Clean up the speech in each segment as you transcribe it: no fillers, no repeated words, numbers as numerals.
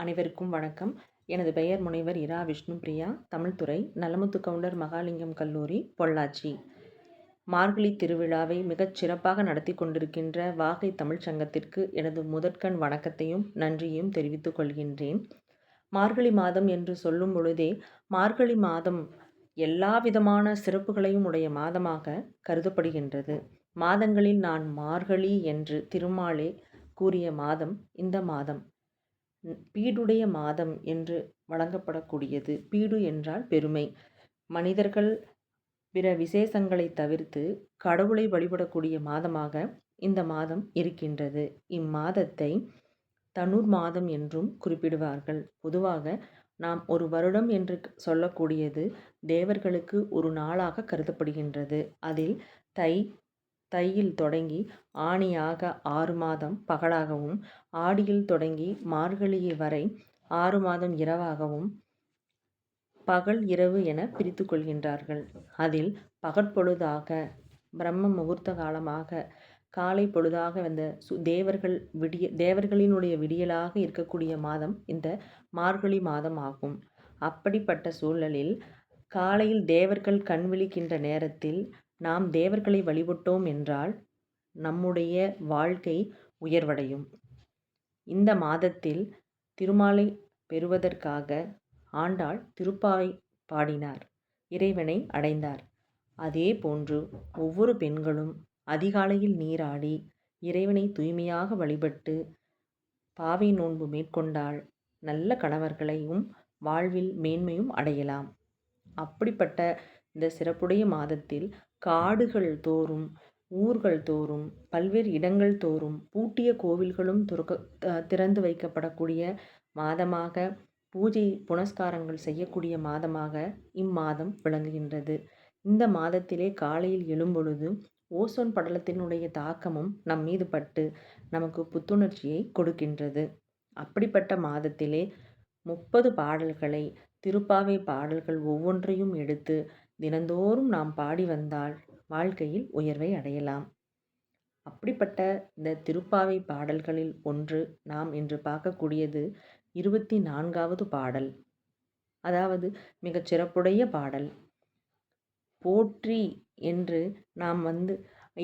அனைவருக்கும் வணக்கம். எனது பெயர் முனைவர் இரா விஷ்ணுபிரியா. தமிழ்துறை நலமுத்து கவுண்டர் மகாலிங்கம் கல்லூரி, பொள்ளாச்சி. மார்கழி திருவிழாவை மிகச் சிறப்பாக நடத்தி கொண்டிருக்கின்ற வாகை தமிழ்ச் சங்கத்திற்கு எனது முதற்கண் வணக்கத்தையும் நன்றியையும் தெரிவித்துக் கொள்கின்றேன். மார்கழி மாதம் என்று சொல்லும் பொழுதே மார்கழி மாதம் எல்லா விதமான சிறப்புகளையும் உடைய மாதமாக கருதப்படுகின்றது. மாதங்களில் நான் மார்கழி என்று திருமாலே கூறிய மாதம் இந்த மாதம். பீடுடைய மாதம் என்று வழங்கப்படக்கூடியது. பீடு என்றால் பெருமை. மனிதர்கள் பிற விசேஷங்களை தவிர்த்து கடவுளை வழிபடக்கூடிய மாதமாக இந்த மாதம் இருக்கின்றது. இம்மாதத்தை தனுர் மாதம் என்றும் குறிப்பிடுவார்கள். பொதுவாக நாம் ஒரு வருடம் என்று சொல்லக்கூடியது தேவர்களுக்கு ஒரு நாளாக கருதப்படுகின்றது. அதில் தையில் தொடங்கி ஆணியாக 6 மாதம் பகலாகவும், ஆடியில் தொடங்கி மார்கழி வரை 6 மாதம் இரவாகவும், பகல் இரவு என பிரித்து கொள்கின்றார்கள். அதில் பகற்பொழுதாக பிரம்ம முகூர்த்த காலமாக காலை பொழுதாக வந்த தேவர்களினுடைய விடியலாக இருக்கக்கூடிய மாதம் இந்த மார்கழி மாதம் ஆகும். அப்படிப்பட்ட சூழலில் காலையில் தேவர்கள் கண் விழிக்கின்ற நேரத்தில் நாம் தேவர்களை வழிபட்டோம் என்றால் நம்முடைய வாழ்க்கை உயர்வடையும். இந்த மாதத்தில் திருமாலை பெறுவதற்காக ஆண்டாள் திருப்பாவை பாடினார், இறைவனை அடைந்தார். அதே போன்று ஒவ்வொரு பெண்களும் அதிகாலையில் நீராடி இறைவனை தூய்மையாக வழிபட்டு பாவை நோன்பு மேற்கொண்டால் நல்ல கணவர்களையும் வாழ்வில் மேன்மையும் அடையலாம். அப்படிப்பட்ட இந்த சிறப்புடைய மாதத்தில் காடுகள் தோறும், ஊர்கள் தோறும், பல்வேறு இடங்கள் தோறும் பூட்டிய கோவில்களும் திறந்து வைக்கப்படக்கூடிய மாதமாக, பூஜை புனஸ்காரங்கள் செய்யக்கூடிய மாதமாக இம்மாதம் விளங்குகின்றது. இந்த மாதத்திலே காலையில் எழும்பொழுது ஓசோன் படலத்தினுடைய தாக்கமும் நம் மீது பட்டு நமக்கு புத்துணர்ச்சியை கொடுக்கின்றது. அப்படிப்பட்ட மாதத்திலே 30 பாடல்களை, திருப்பாவை பாடல்கள் ஒவ்வொன்றையும் எடுத்து தினந்தோறும் நாம் பாடி வந்தால் வாழ்க்கையில் உயர்வை அடையலாம். அப்படிப்பட்ட இந்த திருப்பாவை பாடல்களில் ஒன்று நாம் இன்று பார்க்கக்கூடியது 24வது பாடல். அதாவது மிகச் சிறப்புடைய பாடல். போற்றி என்று நாம்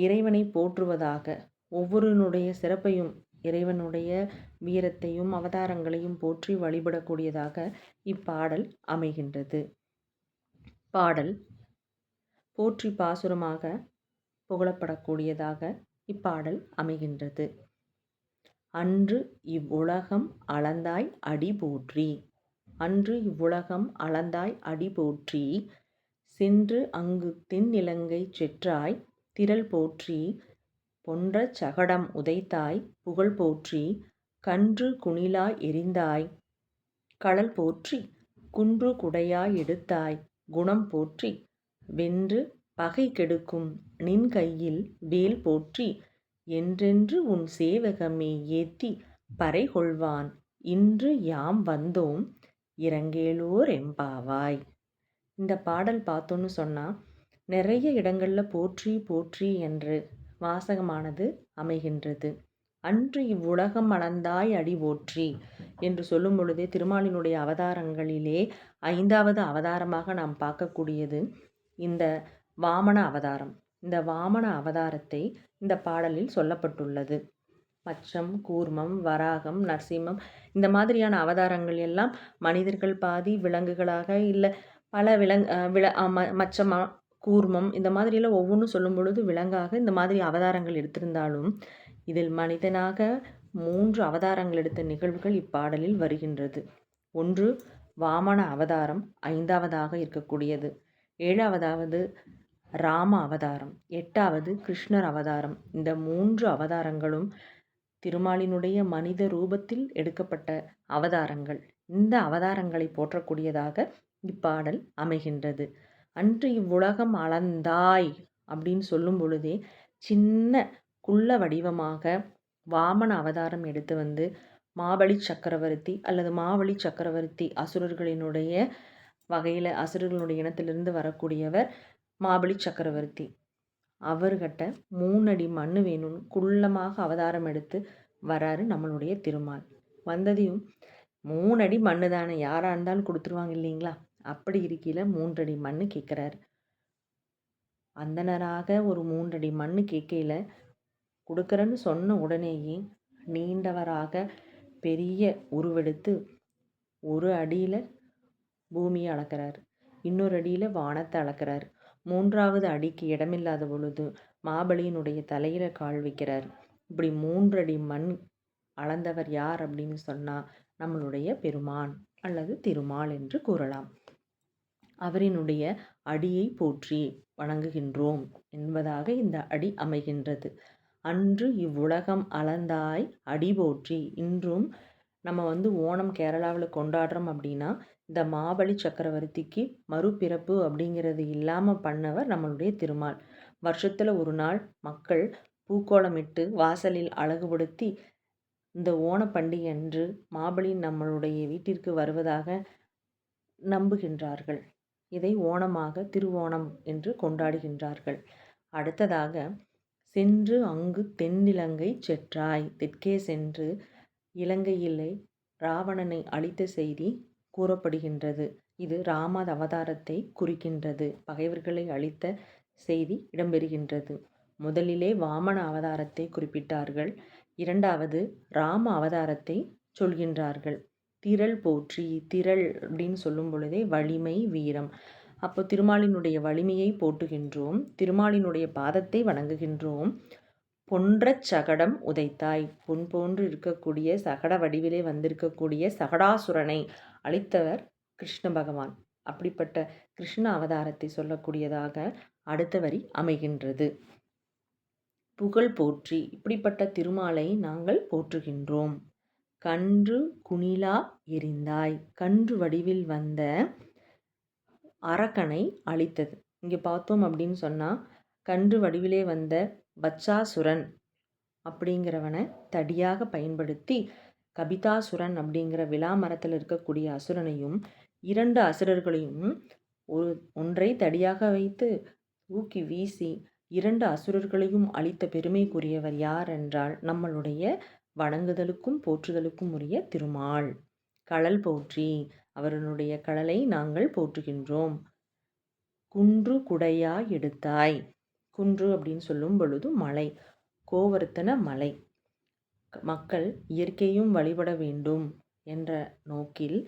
இறைவனை போற்றுவதாக, ஒவ்வொருவனுடைய சிறப்பையும், இறைவனுடைய வீரத்தையும் அவதாரங்களையும் போற்றி வழிபடக்கூடியதாக இப்பாடல் அமைகின்றது. பாடல் போற்றி பாசுரமாக புகழப்படக்கூடியதாக இப்பாடல் அமைகின்றது. அன்று இவ்வுலகம் அளந்தாய் அடி போற்றி. அன்று இவ்வுலகம் அளந்தாய் அடி போற்றி. சென்று அங்கு தென்னிலங்கை செற்றாய் திரள் போற்றி. பொன்ற சகடம் உதைத்தாய் புகழ் போற்றி. கன்று குணிலாய் எறிந்தாய் கழல் போற்றி. குன்று குடையாய் எடுத்தாய் குணம் போற்றி. வென்று பகை கெடுக்கும் நின் கையில் வேல் போற்றி. என்றென்று உன் சேவகமே ஏத்தி பறை கொள்வான். இன்று யாம் வந்தோம் இரங்கேலோர் எம்பாவாய். இந்த பாடல் பார்த்தோன்னு சொன்னால் நிறைய இடங்களில் போற்றி போற்றி என்று வாசகமானது அமைகின்றது. அன்று இவ்வுலகம் அளந்தாய் அடி போற்றி என்று சொல்லும் பொழுதே திருமாலினுடைய அவதாரங்களிலே 5வது அவதாரமாக நாம் பார்க்கக்கூடியது இந்த வாமன அவதாரம். இந்த வாமன அவதாரத்தை இந்த பாடலில் சொல்லப்பட்டுள்ளது. மச்சம், கூர்மம், வராகம், நரசிம்மம் இந்த மாதிரியான அவதாரங்கள் எல்லாம் மனிதர்கள் பாதி, விலங்குகளாக இல்லை பல மச்சமா, கூர்மம் இந்த மாதிரியெல்லாம் ஒவ்வொன்றும் சொல்லும் பொழுது விலங்காக இந்த மாதிரி அவதாரங்கள் எடுத்திருந்தாலும் இதில் மனிதனாக 3 அவதாரங்கள் எடுத்த நிகழ்வுகள் இப்பாடலில் வருகின்றது. ஒன்று வாமன அவதாரம், 5வதாக இருக்கக்கூடியது. 7வது ராம அவதாரம், 8வது கிருஷ்ணர் அவதாரம். இந்த 3 அவதாரங்களும் திருமாலினுடைய மனித ரூபத்தில் எடுக்கப்பட்ட அவதாரங்கள். இந்த அவதாரங்களை போற்றக்கூடியதாக இப்பாடல் அமைகின்றது. அன்று இவ்வுலகம் அளந்தாய் அப்படின்னு சொல்லும் பொழுதே சின்ன குள்ள வடிவமாக வாமன அவதாரம் எடுத்து மாபலி சக்கரவர்த்தி அல்லது மாவலி சக்கரவர்த்தி அசுரர்களினுடைய வகையில், அசுரர்களுடைய இனத்திலிருந்து வரக்கூடியவர் மாபலி சக்கரவர்த்தி. அவர்கிட்ட 3 அடி மண்ணு வேணும்னு குள்ளமாக அவதாரம் எடுத்து வராரு நம்மளுடைய திருமால். வந்ததையும் 3 அடி மண்ணு தானே, யாராக இருந்தாலும் கொடுத்துருவாங்க இல்லைங்களா? அப்படி இருக்கையில் 3 அடி மண் கேட்குறாரு. அந்தனராக ஒரு 3 அடி மண் கேட்கையில் கொடுக்குறேன்னு சொன்ன உடனேயே நீண்டவராக பெரிய உருவெடுத்து ஒரு அடியில் பூமியை அளக்கிறார், இன்னொரு அடியில் வானத்தை அளக்கிறார். 3வது அடிக்கு இடமில்லாத பொழுது மாபலியினுடைய தலையில் கால் வைக்கிறார். இப்படி 3 அடி மண் அளந்தவர் யார் அப்படின்னு சொன்னால் நம்மளுடைய பெருமான் அல்லது திருமால் என்று கூறலாம். அவரினுடைய அடியை போற்றி வணங்குகின்றோம் என்பதாக இந்த அடி அமைகின்றது. அன்று இவ்வுலகம் அளந்தாய் அடி போற்றி. இன்றும் நம்ம ஓணம் கேரளாவில் கொண்டாடுறோம் அப்படின்னா இந்த மாபலி சக்கரவர்த்திக்கு மறுபிறப்பு அப்படிங்கிறது இல்லாமல் பண்ணவர் நம்மளுடைய திருமால். வருஷத்தில் ஒரு நாள் மக்கள் பூக்கோளமிட்டு வாசலில் அழகுபடுத்தி இந்த ஓணப்பண்டிகை அன்று மாபலி நம்மளுடைய வீட்டிற்கு வருவதாக நம்புகின்றார்கள். இதை ஓணமாக திருவோணம் என்று கொண்டாடுகின்றார்கள். அடுத்ததாக சென்று அங்கு தென்னிலங்கை செற்றாய். தெற்கே சென்று இலங்கையிலே ராவணனை அழித்த செய்தி கூறப்படுகின்றது. இது ராம அவதாரத்தை குறிக்கின்றது. பகைவர்களை அழித்த செய்தி இடம்பெறுகின்றது. முதலிலே வாமன அவதாரத்தை குறிப்பிட்டார்கள், இரண்டாவது ராம அவதாரத்தை சொல்கின்றார்கள். திரள் போற்றி. திரள் அப்படின்னு சொல்லும் பொழுதே வலிமை, வீரம். அப்போ திருமாலினுடைய வலிமையை போற்றுகின்றோம், திருமாலினுடைய பாதத்தை வணங்குகின்றோம். பொன்ற சகடம் உதைத்தாய். பொன் போன்று இருக்கக்கூடிய சகட வடிவிலே வந்திருக்கக்கூடிய சகடாசுரனை அழித்தவர் கிருஷ்ண பகவான். அப்படிப்பட்ட கிருஷ்ண அவதாரத்தை சொல்லக்கூடியதாக அடுத்த வரி அமைகின்றது. புகழ் போற்றி. இப்படிப்பட்ட திருமாலை நாங்கள் போற்றுகின்றோம். கன்று குணிலா எரிந்தாய். கன்று வடிவில் வந்த அரக்கனை அழித்தது. இங்கே பார்த்தோம் அப்படின்னு சொன்னால் கன்று வடிவிலே வந்த பச்சாசுரன் அப்படிங்கிறவனை தடியாக பயன்படுத்தி கபிதாசுரன் அப்படிங்கிற விலா மரத்தில் இருக்கக்கூடிய அசுரனையும் 2 அசுரர்களையும் ஒன்றை தடியாக வைத்து தூக்கி வீசி 2 அசுரர்களையும் அழித்த பெருமைக்குரியவர் யார் என்றால் நம்மளுடைய வணங்குதலுக்கும் போற்றுதலுக்கும் உரிய திருமால். கடல் போற்றி. அவருடைய கடலை நாங்கள் போற்றுகின்றோம். குன்று குடையா எடுத்தாய். குன்று அப்படின்னு சொல்லும் பொழுது மலை, கோவர்த்தன மலை. மக்கள் இயற்கையும் வழிபட வேண்டும் என்ற நோக்கில்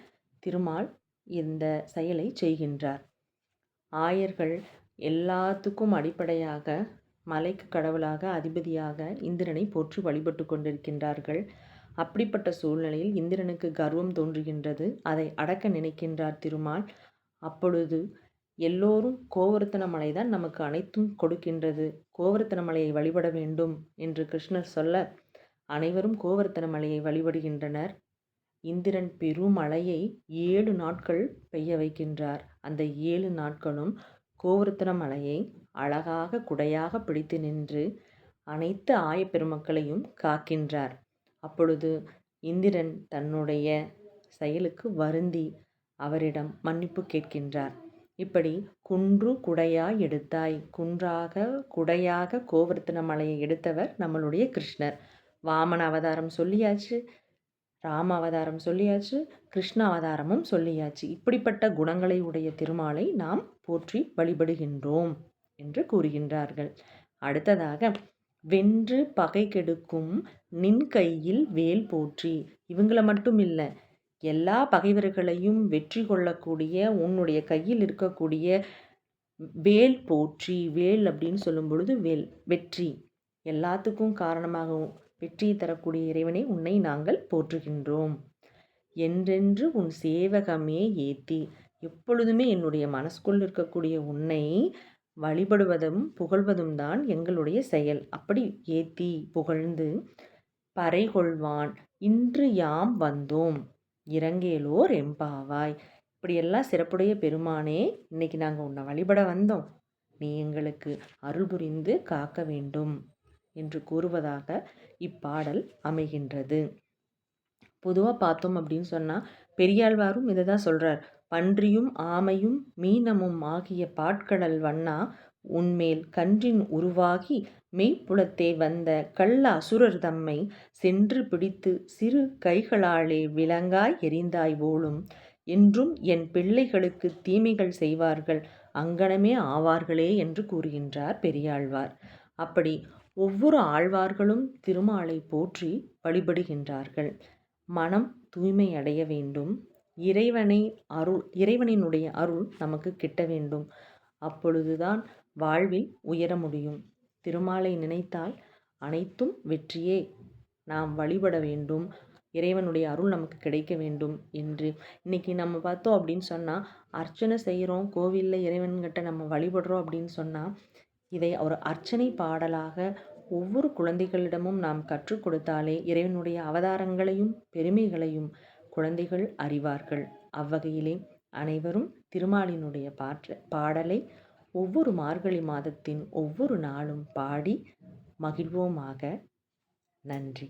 திருமால் இந்த செயலை செய்கின்றார். ஆயர்கள் எல்லாத்துக்கும் அடிப்படையாக மலைக்கு கடவுளாக அதிபதியாக இந்திரனை போற்றி வழிபட்டு கொண்டிருக்கின்றார்கள். அப்படிப்பட்ட சூழ்நிலையில் இந்திரனுக்கு கர்வம் தோன்றுகின்றது. அதை அடக்க நினைக்கின்றார் திருமால். அப்பொழுது எல்லோரும் கோவர்த்தன மலை தான் நமக்கு அனைத்தும் கொடுக்கின்றது, கோவர்த்தன மலையை வழிபட வேண்டும் என்று கிருஷ்ணர் சொல்ல அனைவரும் கோவர்த்தன மலையை வழிபடுகின்றனர். இந்திரன் பெருமழையை 7 நாட்கள் பெய்ய வைக்கின்றார். அந்த 7 நாட்களும் கோவர்த்தன மலையை அழகாக குடையாக பிடித்து நின்று அனைத்து ஆயப்பெருமக்களையும் காக்கின்றார். அப்பொழுது இந்திரன் தன்னுடைய செயலுக்கு வருந்தி அவரிடம் மன்னிப்பு கேட்கின்றார். இப்படி குன்று குடையாய் எடுத்தாய். குன்றாக குடையாக கோவர்த்தன மலையை எடுத்தவர் நம்மளுடைய கிருஷ்ணர். வாமன அவதாரம் சொல்லியாச்சு, ராம அவதாரம் சொல்லியாச்சு, கிருஷ்ண அவதாரமும் சொல்லியாச்சு. இப்படிப்பட்ட குணங்களை உடைய திருமாலை நாம் போற்றி வழிபடுகின்றோம் என்று கூறுகின்றார்கள். அடுத்ததாக வென்று பகை கெடுக்கும் நின் கையில் வேல் போற்றி. இவங்கள மட்டும் இல்லை, எல்லா பகைவர்களையும் வெற்றி கொள்ளக்கூடிய உன்னுடைய கையில் இருக்கக்கூடிய வேல் போற்றி. வேல் அப்படின்னு சொல்லும் பொழுது வேல், வெற்றி. எல்லாத்துக்கும் காரணமாகவும் வெற்றியை தரக்கூடிய இறைவனை உன்னை நாங்கள் போற்றுகின்றோம். என்றென்று உன் சேவகமே ஏத்தி. எப்பொழுதுமே என்னுடைய மனசுக்குள் இருக்கக்கூடிய உன்னை வழிபடுவதும் புகழ்வதும் தான் எங்களுடைய செயல். அப்படி ஏத்தி புகழ்ந்து பறை கொள்வான் இன்று யாம் வந்தோம் இறங்கேலோர் எம்பாவாய். இப்படியெல்லாம் சிறப்புடைய பெருமானே, இன்னைக்கு நாங்கள் உன்னை வழிபட வந்தோம், நீ எங்களுக்கு அருள் புரிந்து காக்க வேண்டும் என்று கூறுவதாக இப்பாடல் அமைகின்றது. பொதுவாக பார்த்தோம் அப்படின்னு சொன்னால் பெரியாழ்வாரும் இதை தான் சொல்கிறார். பன்றியும் ஆமையும் மீனமும் ஆகிய பாட்கடல் வண்ணா உன்மேல் கன்றின் உருவாகி மெய்ப்புலத்தே வந்த கள்ள அசுரர் தம்மை சென்று பிடித்து சிறு கைகளாலே விலங்காய் எறிந்தாய் போலும். என்றும் என் பிள்ளைகளுக்கு தீமைகள் செய்வார்கள் அங்ஙனமே ஆவார்களே என்று கூறுகின்றார் பெரியாழ்வார். அப்படி ஒவ்வொரு ஆழ்வார்களும் திருமாலை போற்றி வழிபடுகின்றார்கள். மனம் தூய்மை அடைய வேண்டும். இறைவனினுடைய அருள் நமக்கு கிட்ட வேண்டும். அப்பொழுதுதான் வாழ்வில் உயர முடியும். திருமாலை நினைத்தால் அனைத்தும் வெற்றியே. நாம் வழிபட வேண்டும். இறைவனுடைய அருள் நமக்கு கிடைக்க வேண்டும் என்று இன்னைக்கு நம்ம பார்த்தோம் அப்படின்னு சொன்னால், அர்ச்சனை செய்கிறோம், கோவிலில் இறைவன்கிட்ட நம்ம வழிபடுறோம் அப்படின்னு சொன்னால், இதை ஒரு அர்ச்சனை பாடலாக ஒவ்வொரு குழந்தைகளிடமும் நாம் கற்றுக் கொடுத்தாலே இறைவனுடைய அவதாரங்களையும் பெருமைகளையும் குழந்தைகள் அறிவார்கள். அவ்வகையிலே அனைவரும் திருமாலினுடைய பாடலை ஒவ்வொரு மார்கழி மாதத்தின் ஒவ்வொரு நாளும் பாடி மகிழ்வோமாக. நன்றி.